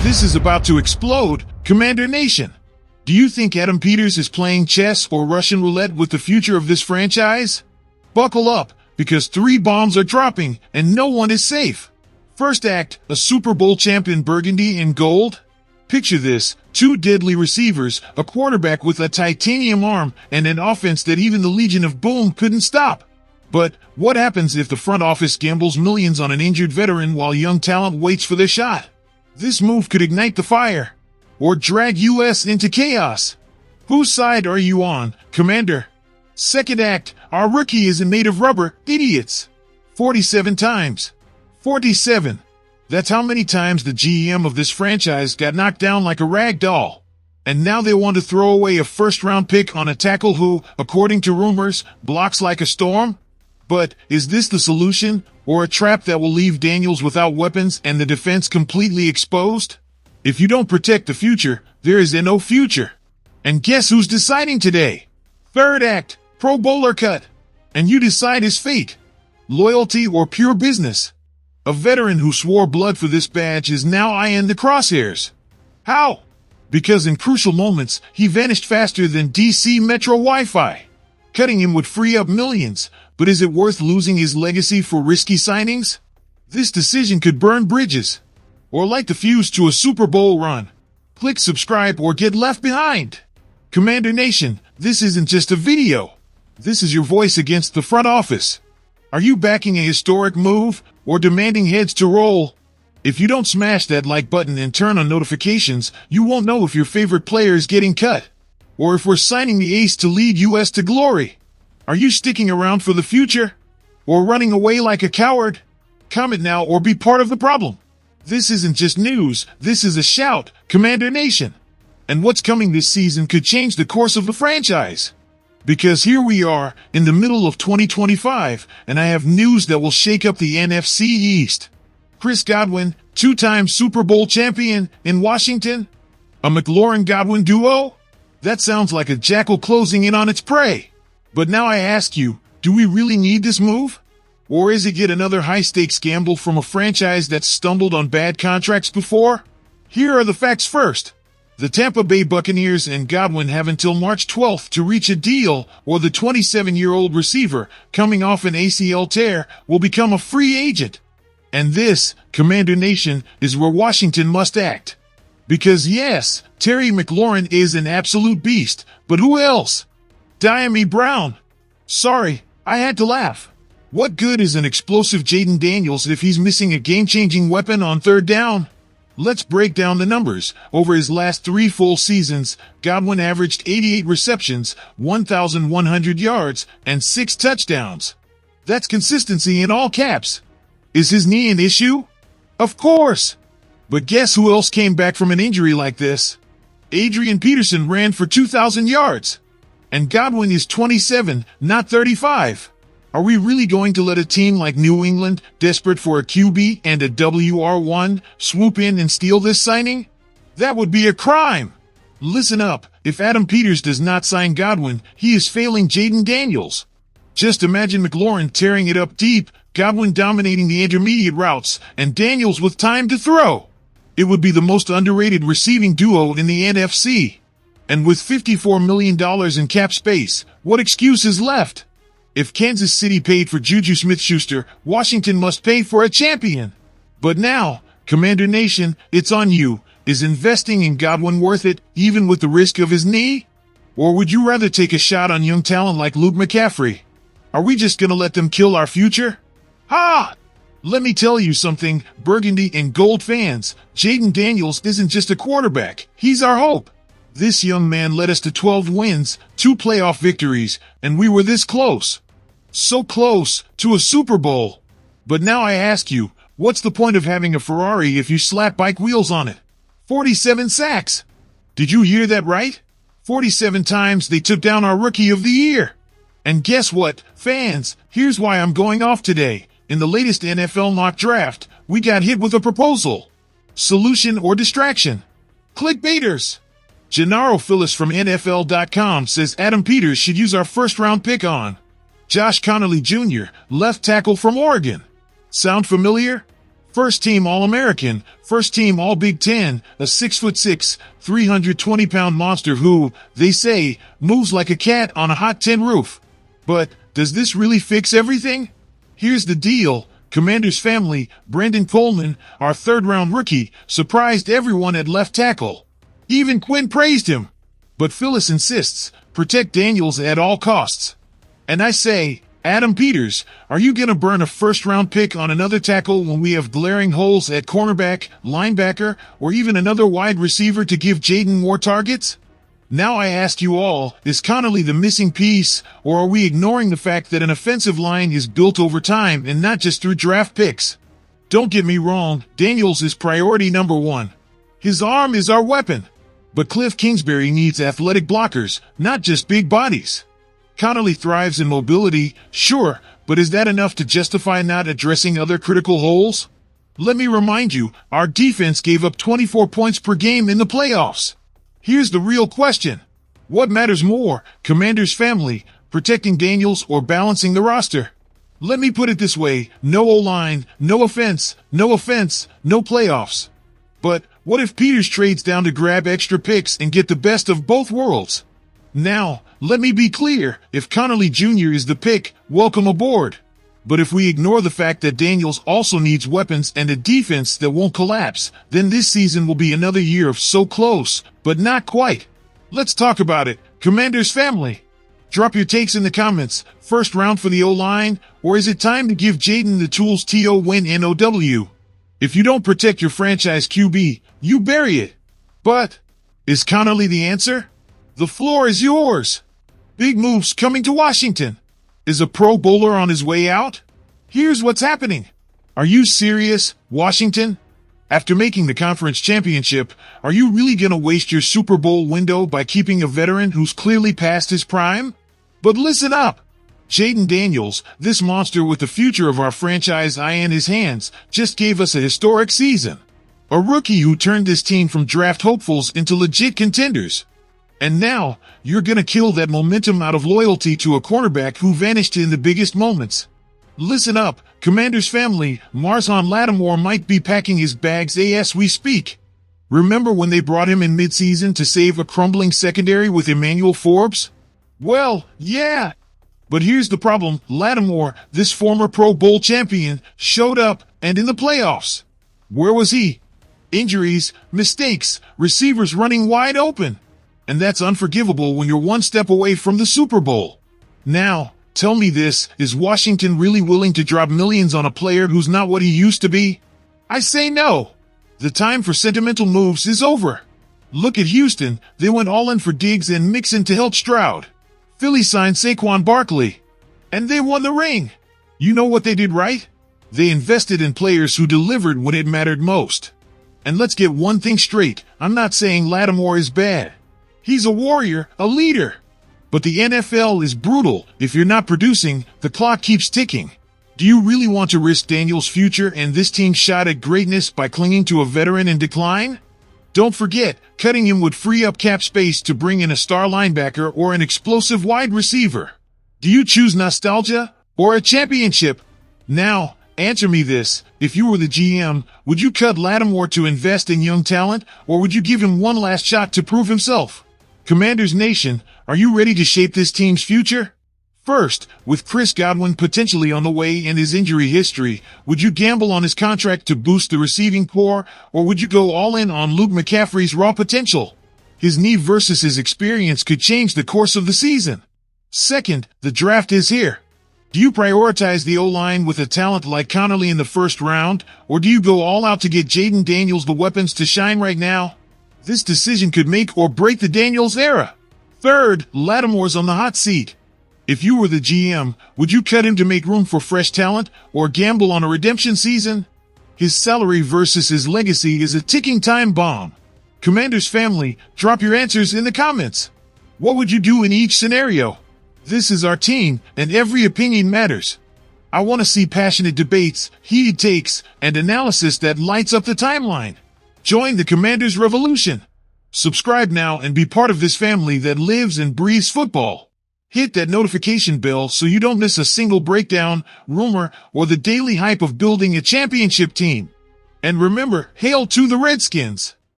This is about to explode, Commander Nation. Do you think Adam Peters is playing chess or Russian roulette with the future of this franchise? Buckle up, because 3 bombs are dropping and no one is safe. First act, a Super Bowl champion burgundy in gold. Picture this, 2 deadly receivers, a quarterback with a titanium arm, and an offense that even the Legion of Boom couldn't stop. But what happens if the front office gambles millions on an injured veteran while young talent waits for their shot? This move could ignite the fire, or drag US into chaos. Whose side are you on, Commander? Second act, our rookie isn't made of rubber, idiots. 47 times. 47. That's how many times the GM of this franchise got knocked down like a rag doll. And now they want to throw away a first-round pick on a tackle who, according to rumors, blocks like a storm? But is this the solution, or a trap that will leave Daniels without weapons and the defense completely exposed? If you don't protect the future, there is no future. And guess who's deciding today? Third act, Pro Bowler cut. And you decide his fate. Loyalty or pure business. A veteran who swore blood for this badge is now eyeing the crosshairs. How? Because in crucial moments, he vanished faster than DC Metro Wi-Fi. Cutting him would free up millions, but is it worth losing his legacy for risky signings? This decision could burn bridges, or light the fuse to a Super Bowl run. Click subscribe or get left behind. Commander Nation, this isn't just a video. This is your voice against the front office. Are you backing a historic move, or demanding heads to roll? If you don't smash that like button and turn on notifications, you won't know if your favorite player is getting cut, or if we're signing the ace to lead US to glory. Are you sticking around for the future, or running away like a coward? Comment now or be part of the problem. This isn't just news, this is a shout, Commander Nation. And what's coming this season could change the course of the franchise. Because here we are, in the middle of 2025, and I have news that will shake up the NFC East. Chris Godwin, 2-time Super Bowl champion in Washington? A McLaurin-Godwin duo? That sounds like a jackal closing in on its prey. But now I ask you, do we really need this move? Or is it yet another high-stakes gamble from a franchise that's stumbled on bad contracts before? Here are the facts first. The Tampa Bay Buccaneers and Godwin have until March 12th to reach a deal, or the 27-year-old receiver, coming off an ACL tear, will become a free agent. And this, Commander Nation, is where Washington must act. Because yes, Terry McLaurin is an absolute beast, but who else? Diami Brown. Sorry, I had to laugh. What good is an explosive Jaden Daniels if he's missing a game-changing weapon on third down? Let's break down the numbers. Over his last 3 full seasons, Godwin averaged 88 receptions, 1,100 yards, and 6 touchdowns. That's consistency in all caps. Is his knee an issue? Of course. But guess who else came back from an injury like this? Adrian Peterson ran for 2,000 yards. And Godwin is 27, not 35. Are we really going to let a team like New England, desperate for a QB and a WR1, swoop in and steal this signing? That would be a crime. Listen up, if Adam Peters does not sign Godwin, he is failing Jaden Daniels. Just imagine McLaurin tearing it up deep, Godwin dominating the intermediate routes, and Daniels with time to throw. It would be the most underrated receiving duo in the NFC. And with $54 million in cap space, what excuse is left? If Kansas City paid for Juju Smith-Schuster, Washington must pay for a champion. But now, Commander Nation, it's on you. Is investing in Godwin worth it, even with the risk of his knee? Or would you rather take a shot on young talent like Luke McCaffrey? Are we just gonna let them kill our future? Ha! Let me tell you something, burgundy and gold fans. Jaden Daniels isn't just a quarterback, he's our hope. This young man led us to 12 wins, 2 playoff victories, and we were this close. So close to a Super Bowl. But now I ask you, what's the point of having a Ferrari if you slap bike wheels on it? 47 sacks. Did you hear that right? 47 times they took down our Rookie of the Year. And guess what, fans? Here's why I'm going off today. In the latest NFL mock draft, we got hit with a proposal. Solution or distraction? Clickbaiters. Gennaro Phillips from NFL.com says Adam Peters should use our first-round pick on Josh Connolly Jr., left tackle from Oregon. Sound familiar? First team All-American, first team All-Big Ten, a 6'6", 320-pound monster who, they say, moves like a cat on a hot tin roof. But does this really fix everything? Here's the deal. Commanders family, Brandon Coleman, our third-round rookie, surprised everyone at left tackle. Even Quinn praised him. But Phyllis insists, protect Daniels at all costs. And I say, Adam Peters, are you gonna burn a first-round pick on another tackle when we have glaring holes at cornerback, linebacker, or even another wide receiver to give Jaden more targets? Now I ask you all, is Connolly the missing piece, or are we ignoring the fact that an offensive line is built over time and not just through draft picks? Don't get me wrong, Daniels is priority number one. His arm is our weapon. But Cliff Kingsbury needs athletic blockers, not just big bodies. Connolly thrives in mobility, sure, but is that enough to justify not addressing other critical holes? Let me remind you, our defense gave up 24 points per game in the playoffs. Here's the real question. What matters more, Commanders family, protecting Daniels or balancing the roster? Let me put it this way, no O-line, no offense, no playoffs. But what if Peters trades down to grab extra picks and get the best of both worlds? Now, let me be clear, if Connolly Jr. is the pick, welcome aboard. But if we ignore the fact that Daniels also needs weapons and a defense that won't collapse, then this season will be another year of so close, but not quite. Let's talk about it, Commanders family. Drop your takes in the comments, first round for the O-line, or is it time to give Jaden the tools to win NOW? If you don't protect your franchise QB, you bury it. But, is Connolly the answer? The floor is yours. Big moves coming to Washington. Is a Pro Bowler on his way out? Here's what's happening. Are you serious, Washington? After making the conference championship, are you really gonna waste your Super Bowl window by keeping a veteran who's clearly past his prime? But listen up. Jaden Daniels, this monster with the future of our franchise in his hands, just gave us a historic season. A rookie who turned this team from draft hopefuls into legit contenders. And now, you're gonna kill that momentum out of loyalty to a cornerback who vanished in the biggest moments. Listen up, Commanders family, Marshawn Latimore might be packing his bags as we speak. Remember when they brought him in midseason to save a crumbling secondary with Emmanuel Forbes? Well, yeah. But here's the problem, Latimore, this former Pro Bowl champion, showed up, and in the playoffs. Where was he? Injuries, mistakes, receivers running wide open. And that's unforgivable when you're one step away from the Super Bowl. Now, tell me this, is Washington really willing to drop millions on a player who's not what he used to be? I say no. The time for sentimental moves is over. Look at Houston, they went all in for Diggs and Mixon to help Stroud. Philly signed Saquon Barkley. And they won the ring. You know what they did right? They invested in players who delivered when it mattered most. And let's get one thing straight, I'm not saying Latimore is bad. He's a warrior, a leader. But the NFL is brutal. If you're not producing, the clock keeps ticking. Do you really want to risk Daniels' future and this team's shot at greatness by clinging to a veteran in decline? Don't forget, cutting him would free up cap space to bring in a star linebacker or an explosive wide receiver. Do you choose nostalgia or a championship? Now, answer me this. If you were the GM, would you cut Latimore to invest in young talent, or would you give him one last shot to prove himself? Commanders Nation, are you ready to shape this team's future? First, with Chris Godwin potentially on the way and his injury history, would you gamble on his contract to boost the receiving core, or would you go all in on Luke McCaffrey's raw potential? His knee versus his experience could change the course of the season. Second, the draft is here. Do you prioritize the O-line with a talent like Connolly in the first round, or do you go all out to get Jaden Daniels the weapons to shine right now? This decision could make or break the Daniels era. Third, Latimore's on the hot seat. If you were the GM, would you cut him to make room for fresh talent, or gamble on a redemption season? His salary versus his legacy is a ticking time bomb. Commanders family, drop your answers in the comments. What would you do in each scenario? This is our team, and every opinion matters. I want to see passionate debates, heated takes, and analysis that lights up the timeline. Join the Commanders Revolution. Subscribe now and be part of this family that lives and breathes football. Hit that notification bell so you don't miss a single breakdown, rumor, or the daily hype of building a championship team. And remember, hail to the Redskins!